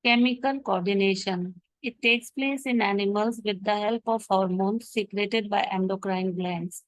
Chemical coordination. It takes place in animals with the help of hormones secreted by endocrine glands.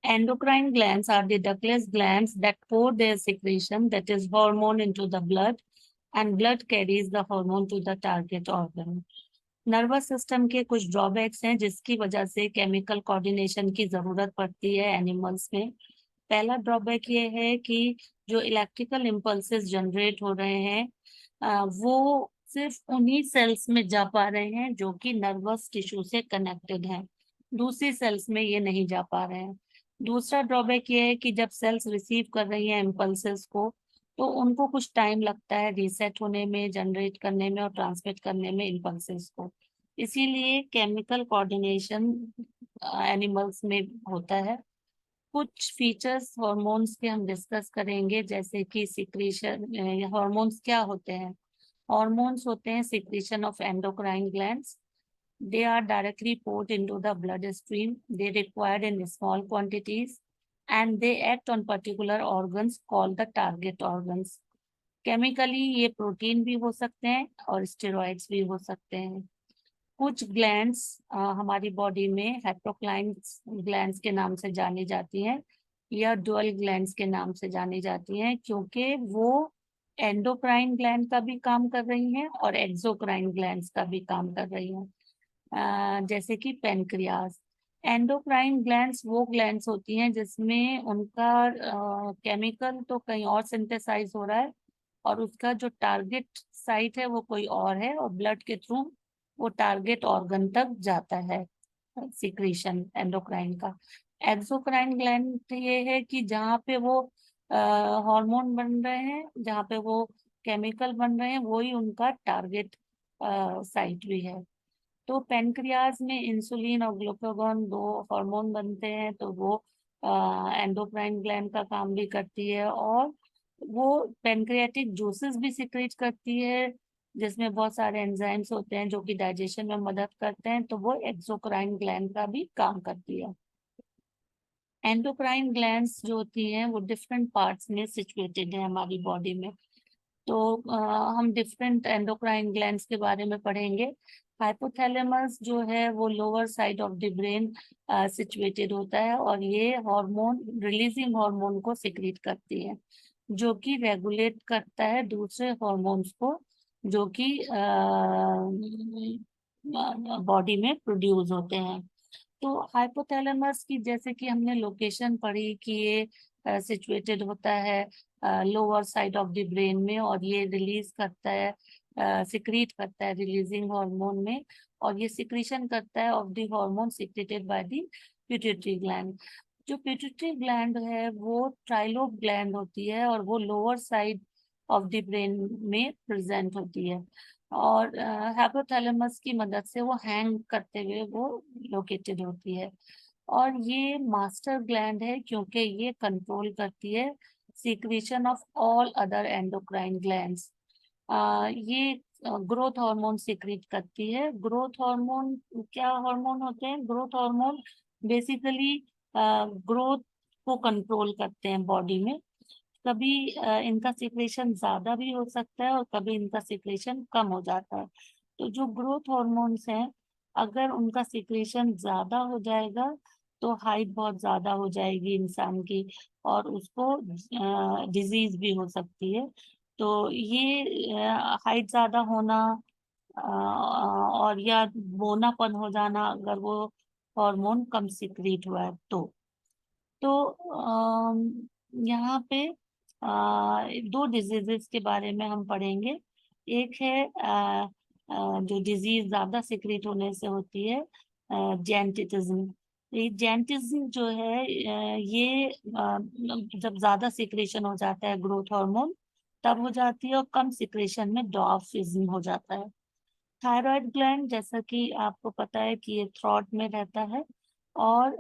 Endocrine glands are the ductless glands that pour their secretion, that is hormone, into the blood, and blood carries the hormone to the target organ. Nervous system के कुछ drawbacks हैं जिसकी वजह से chemical coordination की जरूरत पड़ती है एनिमल्स में। पहला ड्रॉबैक ये है कि जो इलेक्ट्रिकल इम्पल्सेस जनरेट हो रहे हैं वो सिर्फ उन्हीं सेल्स में जा पा रहे हैं जो कि नर्वस टिश्यू से कनेक्टेड हैं, दूसरी सेल्स में ये नहीं जा पा रहे हैं। दूसरा ड्रॉबैक ये है कि जब सेल्स रिसीव कर रही हैं इम्पल्सेस को तो उनको कुछ टाइम लगता है रीसेट होने में, जनरेट करने में और ट्रांसमिट करने में इम्पल्सेस को। इसीलिए केमिकल कोऑर्डिनेशन एनिमल्स में होता है। कुछ फीचर्स हॉर्मोन्स के हम डिस्कस करेंगे, जैसे कि सिक्रीशन। हॉर्मोन्स क्या होते हैं? हॉर्मोन्स होते हैं secretion of endocrine glands. They are directly poured into the bloodstream. They required in small quantities and they act on particular organs called the target organs. Chemically ये protein भी हो सकते हैं और स्टेरॉइड्स भी हो सकते हैं। कुछ ग्लैंड्स हमारी बॉडी में हेप्टोक्लाइन ग्लैंड्स के नाम से जानी जाती हैं या डुअल ग्लैंड्स के नाम से जानी जाती हैं, क्योंकि वो एंडोक्राइन ग्लैंड का भी काम कर रही हैं और एक्सोक्राइन ग्लैंड्स का भी काम कर रही हैं। जैसे कि पेनक्रियास। एंडोक्राइन ग्लैंड्स वो ग्लैंड्स होती हैं जिसमें उनका केमिकल तो कहीं और सिंथेसाइज हो रहा है और उसका जो टारगेट साइट है वो कोई और है और ब्लड के थ्रू वो टारगेट ऑर्गन तक जाता है सिक्रीशन एंडोक्राइन का। एक्सोक्राइन ग्लैंड ये है कि जहाँ पे वो हार्मोन बन रहे हैं, जहाँ पे वो केमिकल बन रहे हैं, वही उनका टारगेट साइट भी है। तो पेनक्रियाज में इंसुलिन और ग्लूकागॉन दो हार्मोन बनते हैं, तो वो एंडोक्राइन ग्लैंड का काम भी करती है और वो पेनक्रियाटिक जूसेस भी सिक्रेट करती है जिसमें बहुत सारे एंजाइम्स होते हैं जो कि डाइजेशन में मदद करते हैं, तो वो एक्सोक्राइन ग्लैंड का भी काम करती है। एंडोक्राइन ग्लैंड्स जो होती हैं वो डिफरेंट पार्ट्स में सिचुएटेड है हमारी बॉडी में। तो हम डिफरेंट एंडोक्राइन ग्लैंड्स के बारे में पढ़ेंगे। हाइपोथैलेमस जो है वो lower side of the brain situated होता है और ये हार्मोन रिलीजिंग हार्मोन को सिक्रीट करती है जो कि रेगुलेट करता है दूसरे हार्मोन्स को जो कि बॉडी में प्रोड्यूस होते हैं। तो हाइपोथैलेमस की जैसे कि हमने लोकेशन पढ़ी कि ये सिचुएटेड होता है lower side of the brain में और ये रिलीज करता है, सिक्रीट करता है रिलीजिंग हार्मोन में, और ये सिक्रीशन करता है of the hormone secreted by the pituitary gland. जो पिट्यूटरी ग्लैंड है वो ट्राइलोब ग्लैंड होती है और वो lower side of the brain में प्रेजेंट होती है और हाइपोथैलेमस की मदद से वो हैंग करते हुए वो लोकेटेड होती है। और ये मास्टर ग्लैंड है क्योंकि ये कंट्रोल करती है secretion of all other endocrine glands. ये ग्रोथ हार्मोन सीक्रेट करती है। ग्रोथ हार्मोन क्या हार्मोन होते हैं? ग्रोथ हार्मोन बेसिकली ग्रोथ को कंट्रोल करते हैं बॉडी में। कभी इनका सिक्रेशन ज्यादा भी हो सकता है और कभी इनका सिक्रेशन कम हो जाता है। तो जो ग्रोथ हार्मोन्स हैं, अगर उनका सिक्रेशन ज्यादा हो जाएगा तो हाइट बहुत ज्यादा हो जाएगी इंसान की और उसको डिजीज भी हो सकती है। तो ये हाइट ज्यादा होना और या बोनापन हो जाना अगर वो हार्मोन कम सिक्रीट हुआ है तो यहाँ पे दो डिजीजेस के बारे में हम पढ़ेंगे। एक है जो डिजीज ज्यादा सिक्रीट होने से होती है, जेंटिटिज्म। ये जेंटिज्म जो है ये जब ज्यादा सिक्रेशन हो जाता है ग्रोथ हार्मोन तब हो जाती है और कम सिक्रेशन में डॉर्फिज्म हो जाता है। थायराइड ग्लैंड जैसा कि आपको पता है कि ये थ्रॉट में रहता है और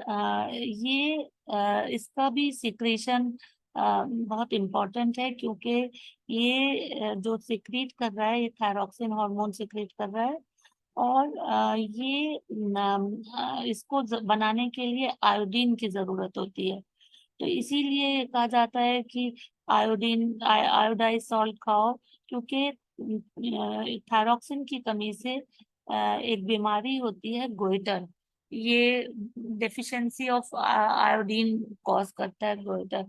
इसका भी सिक्रेशन बहुत इम्पोर्टेंट है क्योंकि ये जो सिक्रीट कर रहा है ये थायरॉक्सिन हार्मोन सिक्रीट कर रहा है और इसको बनाने के लिए आयोडीन की जरूरत होती है। तो इसीलिए कहा जाता है कि आयोडीन आयोडाइज सॉल्ट खाओ क्योंकि थायरॉक्सिन की कमी से एक बीमारी होती है गोइटर। ये डेफिशिएंसी ऑफ आयोडीन कॉज करता है गोइटर।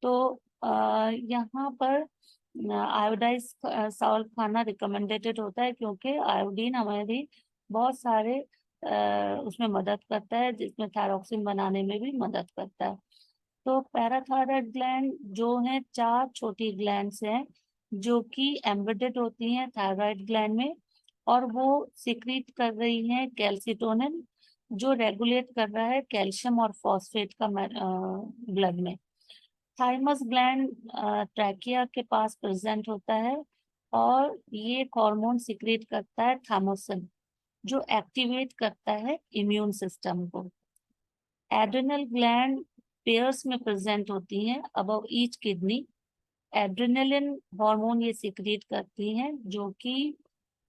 तो यहाँ पर आयोडाइज सॉल्ट खाना रिकमेंडेड होता है, क्योंकि आयोडीन हमारी बहुत सारे उसमें मदद करता है, जिसमें थायरॉक्सिन बनाने में भी मदद करता है। तो पैराथायरॉयड ग्लैंड जो है 4 छोटी ग्लैंड्स हैं जो कि एम्बेडेड होती हैं थायराइड ग्लैंड में, और वो सिक्रीट कर रही हैं कैल्सिटोनिन, जो रेगुलेट कर रहा है कैल्शियम और फॉस्फेट का ब्लड में। थाइमस ग्लैंड ट्रैकिया के पास प्रेजेंट होता है, और ये हार्मोन सिक्रीट करता है थाइमोसिन, जो एक्टिवेट करता है इम्यून सिस्टम को। एड्रिनल ग्लैंड पेयर्स में प्रेजेंट होती हैं above each kidney. Adrenaline hormone ये सिक्रीट करती हैं, जो कि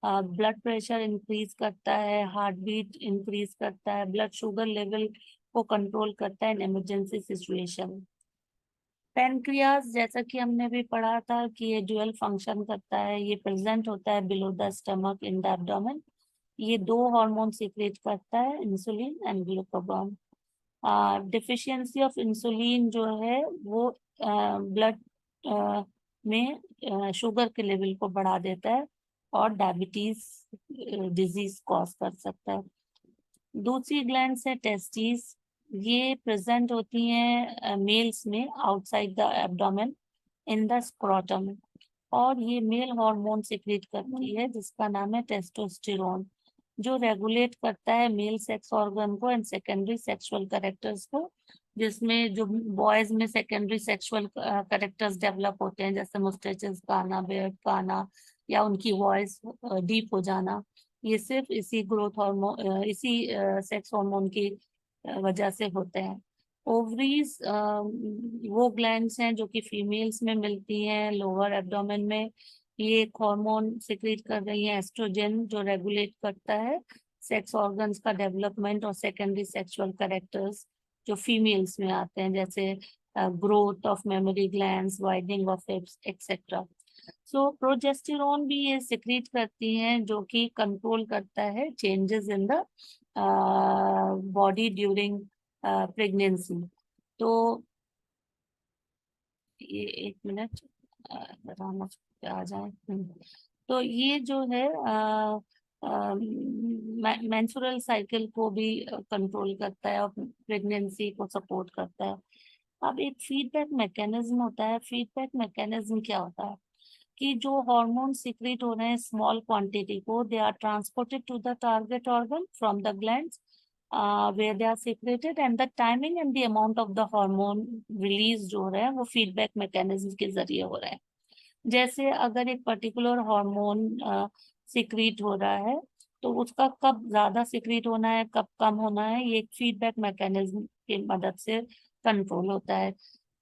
ब्लड प्रेशर इंक्रीज करता है, हार्ट बीट इंक्रीज करता है, ब्लड शुगर लेवल को कंट्रोल करता है इन इमरजेंसी सिचुएशन। पेनक्रियाज, जैसा कि हमने भी पढ़ा था कि ये ड्यूअल फंक्शन करता है, ये प्रेजेंट होता है below the stomach in the abdomen. ये 2 हार्मोन सिक्रेट करता है, insulin and glucagon. Deficiency of insulin जो है वो ब्लड में शुगर के लेवल को बढ़ा देता है और डायबिटीज डिजीज कॉज कर सकता है। दूसरी ग्लैंड्स है टेस्टिस। ये प्रेजेंट होती हैं मेल्स में outside the abdomen in the scrotum, और ये मेल हार्मोन सिक्रीट करती है जिसका नाम है टेस्टोस्टेरोन, जो रेगुलेट करता है मेल सेक्स ऑर्गन को एंड सेकेंडरी सेक्सुअल कैरेक्टर्स को, जिसमें जो बॉयज में सेकेंडरी सेक्सुअल कैरेक्टर्स डेवलप होते हैं, जैसे मुस्टैचेस का आना, बियर्ड का आना, या उनकी वॉइस डीप हो जाना, ये सिर्फ इसी ग्रोथ हार्मोन, इसी सेक्स हार्मोन की वजह से होते हैं। ओवरीज वो ग्लैंड्स हैं जो कि फीमेल्स में मिलती हैं लोअर एब्डोमेन में। ये एक हार्मोन सिक्रीट कर रही है एस्ट्रोजन, जो रेगुलेट करता है सेक्स ऑर्गन्स का डेवलपमेंट और सेकेंडरी सेक्सुअल कैरेक्टर्स जो फीमेल्स में आते हैं, जैसे growth of mammary glands, widening of हिप्स etcetera. So progesterone भी ये सिक्रीट करती हैं, जो कि कंट्रोल करता है changes in the body during pregnancy. तो ये 1 मिनट आ जाए। तो ये जो है मेंस्ट्रुअल साइकिल को भी कंट्रोल करता है और प्रेगनेंसी को सपोर्ट करता है। अब एक फीडबैक मैकेनिज्म होता है। फीडबैक मैकेनिज्म क्या होता है कि जो हार्मोन सिक्रीट हो रहे हैं स्मॉल क्वांटिटी को, they are transported to the target organ from the glands where they are secreted, and the timing and the amount of the hormone release जो हो रहा है वो फीडबैक मैकेनिज्म के जरिए हो रहा है। जैसे अगर एक पर्टिकुलर हार्मोन सिक्रीट हो रहा है, तो उसका कब ज्यादा सिक्रीट होना है, कब कम होना है, ये एक फीडबैक मैकेनिज्म की मदद से कंट्रोल होता है।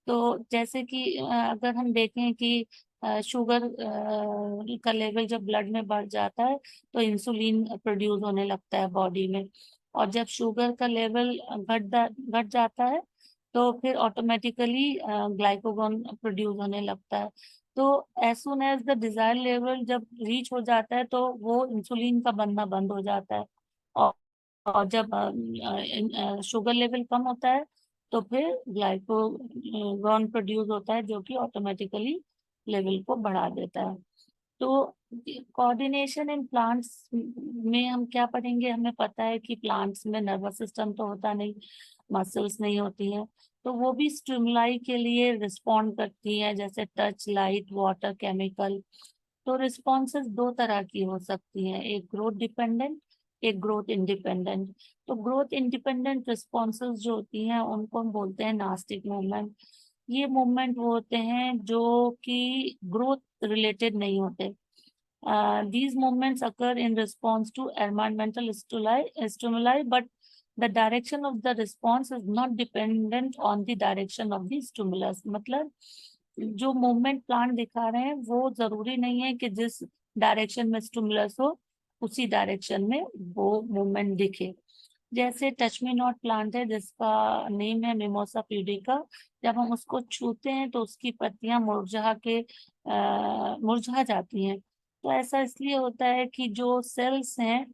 तो जैसे कि अगर हम देखें कि शुगर का लेवल जब ब्लड में बढ़ जाता है तो इंसुलिन प्रोड्यूस होने लगता है बॉडी में, और जब शुगर का लेवल घट जाता है तो फिर ऑटोमेटिकली ग्लाइकोगॉन प्रोड्यूस होने लगता है। तो as soon as the desire level जब रीच हो जाता है तो वो इंसुलिन का बनना बंद हो जाता है, और जब शुगर लेवल कम होता है तो फिर ग्लाइकोगॉन प्रोड्यूस होता है, जो कि ऑटोमेटिकली लेवल को बढ़ा देता है। तो कोऑर्डिनेशन इन प्लांट्स में हम क्या पढ़ेंगे, हमें पता है कि प्लांट्स में नर्वस सिस्टम तो होता नहीं, मसल्स नहीं होती हैं, तो वो भी स्टिमुलाई के लिए रिस्पॉन्ड करती हैं, जैसे टच, लाइट, वाटर, केमिकल। तो रिस्पॉन्सेस 2 तरह की हो सकती हैं, एक ग्रोथ डिपेंडेंट, एक ग्रोथ इंडिपेंडेंट। तो ग्रोथ इंडिपेंडेंट रिस्पॉन्सेस जो होती हैं उनको हम बोलते हैं नास्टिक मूवमेंट। ये मूवमेंट वो होते हैं जो कि ग्रोथ रिलेटेड नहीं होते। These movements occur in response to environmental stimuli, but the direction of the response is not dependent on the direction of the stimulus. मतलब जो मूवमेंट प्लांट दिखा रहे हैं वो जरूरी नहीं है कि जिस डायरेक्शन में स्टिमुलस हो उसी डायरेक्शन में वो मूवमेंट दिखे। जैसे टच मी नॉट प्लांट है जिसका नेम है मिमोसा प्यूडिका। जब हम उसको छूते हैं तो उसकी पत्तियां मुरझा जाती हैं, तो ऐसा इसलिए होता है कि जो सेल्स हैं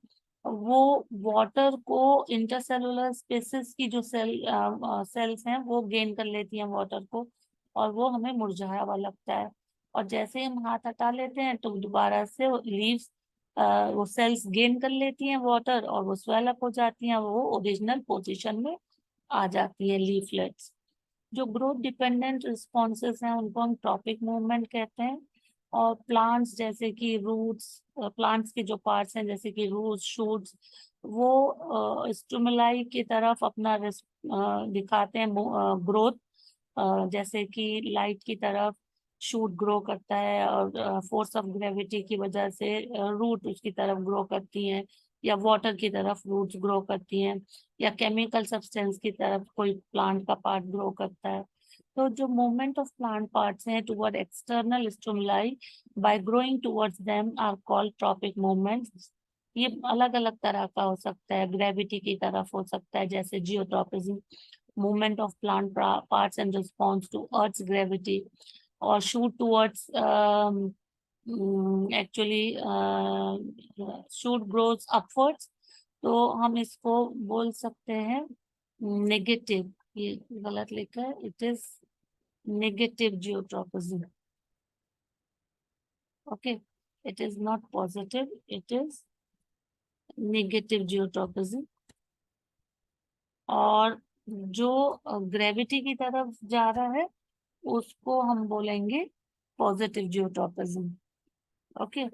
वो वाटर को, इंटरसेलुलर स्पेसिस की जो सेल्स हैं वो गेन कर लेती हैं वाटर को, और वो हमें मुरझाया हुआ लगता है। और जैसे ही हम हाथ हटा लेते हैं तो दोबारा से लीव्स, वो सेल्स गेन कर लेती हैं वाटर, और वो स्वेल अप हो जाती हैं, वो ओरिजिनल पोजीशन में आ जाती है लीफलेट्स। जो ग्रोथ डिपेंडेंट रिस्पॉन्सेस हैं उनको हम ट्रॉपिक मूवमेंट कहते हैं। और प्लांट्स जैसे कि रूट्स, प्लांट्स के जो पार्ट्स हैं जैसे कि रूट्स, शूट्स, वो स्टिमुलाई की तरफ अपना दिखाते हैं ग्रोथ। जैसे कि लाइट की तरफ शूट ग्रो करता है, और फोर्स ऑफ ग्रेविटी की वजह से रूट उसकी तरफ ग्रो करती हैं, या वाटर की तरफ रूट्स ग्रो करती हैं, या केमिकल सब्सटेंस की तरफ कोई प्लांट का पार्ट ग्रो करता है। तो जो मूवमेंट ऑफ प्लांट पार्ट्स हैं toward external stimuli by growing towards them are called tropic movements. ये अलग अलग तरह का हो सकता है, ग्रेविटी की तरफ हो सकता है जैसे geotropism, movement of plant parts in response to Earth's gravity, or shoot towards actually shoot grows upwards। तो हम इसको बोल सकते हैं नेगेटिव, ये गलत लिखा है, it is negative geotropism. Okay, it is not positive, it is negative geotropism. और जो ग्रेविटी की तरफ जा रहा है उसको हम बोलेंगे positive geotropism. Okay,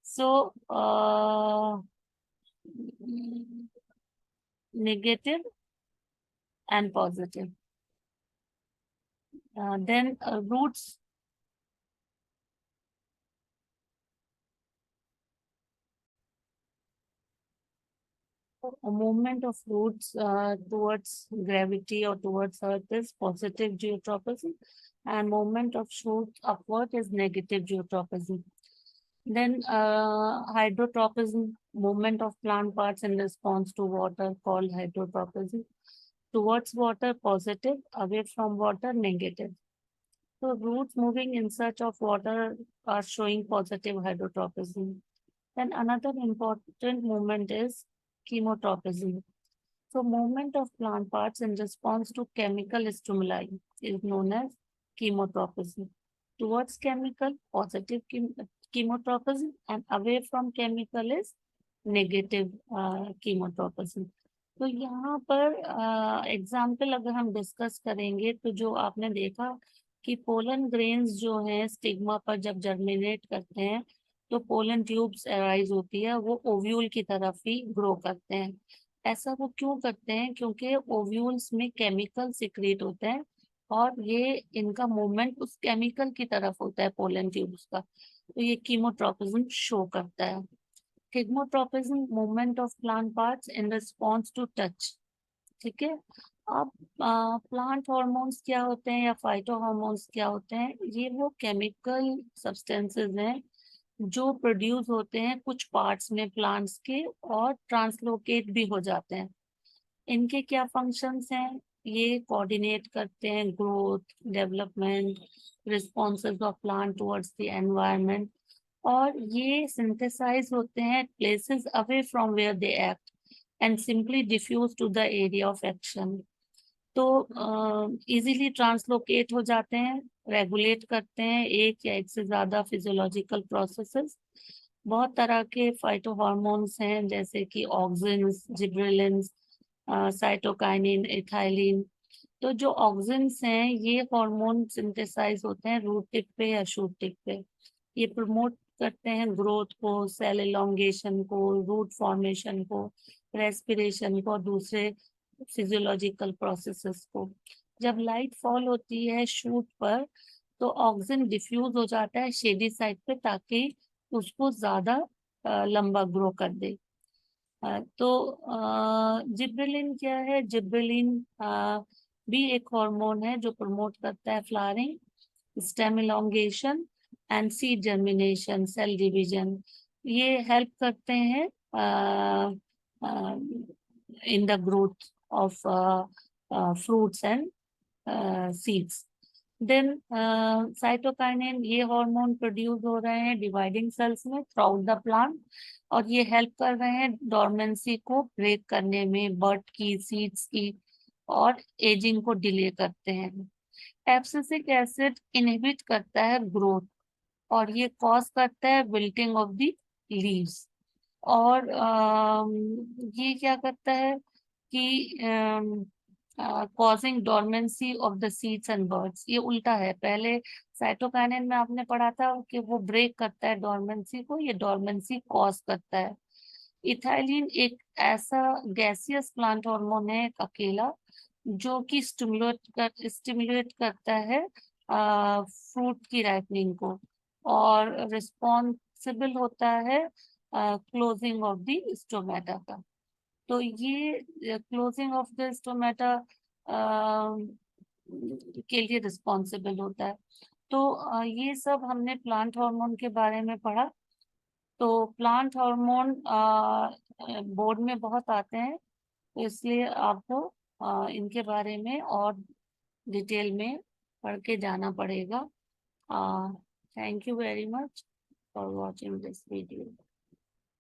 so negative and positive, then roots. Movement of roots towards gravity or towards earth is positive geotropism, and movement of shoots upward is negative geotropism. Then hydrotropism, movement of plant parts in response to water, called hydrotropism. Towards water, positive; away from water, negative. So roots moving in search of water are showing positive hydrotropism. Then another important movement is chemotropism. So movement of plant parts in response to chemical stimuli is known as chemotropism. Towards chemical, positive chemotropism, and away from chemical is negative chemotropism. तो यहाँ पर example अगर हम discuss करेंगे तो जो आपने देखा कि पोलन ग्रेन्स जो हैं स्टिग्मा पर जब जर्मिनेट करते हैं तो पोलन ट्यूब्स अराइज होती है, वो ओव्यूल की तरफ ही ग्रो करते हैं। ऐसा वो क्यों करते हैं? क्योंकि ओव्यूल्स में केमिकल सिक्रीट होते हैं, और ये इनका मूवमेंट उस केमिकल की तरफ होता है पोलन ट्यूब्स का, तो ये कीमोट्रोपिज्म शो करता है। Thigmotropism, movement of plant parts in response to touch. ठीक है, अब प्लांट हार्मोन्स क्या होते हैं या फाइटो हार्मोन्स क्या होते हैं? ये वो केमिकल सब्सटेंसेस हैं जो प्रोड्यूस होते हैं कुछ पार्ट्स में प्लांट्स के, और ट्रांसलोकेट भी हो जाते हैं। इनके क्या फंक्शंस हैं? ये कोऑर्डिनेट करते हैं growth, development, responses of plant towards the environment, और ये सिंथेसाइज होते हैं places away from where they act and simply diffuse to the area of action. तो इजीली ट्रांसलोकेट हो जाते हैं, रेगुलेट करते हैं एक या एक से ज्यादा फिजियोलॉजिकल प्रोसेसेस। बहुत तरह के फाइटो हार्मोन्स हैं जैसे कि ऑक्सिन्स, जिब्रेलिन्स, साइटोकाइनिन, इथाइलिन। तो जो ऑक्सिन्स हैं ये हार्मोन सिंथेसाइज होते हैं रूट टिप पे या शूट टिप पे। ये प्रमोट करते हैं ग्रोथ को, सेल एलोंगेशन को, रूट फॉर्मेशन को, रेस्पिरेशन को, और दूसरे फिजियोलॉजिकल प्रोसेसेस को। जब लाइट फॉल होती है शूट पर तो ऑक्सीजन डिफ्यूज हो जाता है शेडी साइड पे, ताकि उसको ज्यादा लंबा ग्रो कर दे। तो जिब्रेलिन क्या है? जिब्रेलिन भी एक हार्मोन है जो प्रमोट करता है flowering, stem elongation and seed germination, cell division. ये हेल्प करते हैं in the growth of fruits and seeds. Then cytokinin, ये हार्मोन प्रोड्यूस हो रहे हैं डिवाइडिंग सेल्स में थ्रू आउट द प्लांट, और ये हेल्प कर रहे हैं डोरमेंसी को ब्रेक करने में, बर्ड की, सीड्स की, और एजिंग को डिले करते हैं। एब्सिसिक एसिड इनहिबिट करता है ग्रोथ, और ये कॉज करता है विल्टिंग ऑफ द लीव्स। और ये क्या करता है कि causing dormancy of the seeds and birds. ये उल्टा है, पहले साइटोकाइनिन में आपने पढ़ा था कि वो ब्रेक करता है डोरमेंसी को, ये डोरमेंसी कॉज करता है। इथाइलिन एक ऐसा गैसियस प्लांट हार्मोन है, एक अकेला, जो कि स्टिमुलेट करता है फ्रूट की राइपनिंग को, और रिस्पॉन्सिबल होता है क्लोजिंग ऑफ द स्टोमेटा का। तो ये क्लोजिंग ऑफ द स्टोमेटा के लिए रिस्पॉन्सिबल होता है। तो ये सब हमने प्लांट हार्मोन के बारे में पढ़ा। तो प्लांट हार्मोन बोर्ड में बहुत आते हैं, तो इसलिए आपको इनके बारे में और डिटेल में पढ़ के जाना पड़ेगा। Thank you very much for watching this video.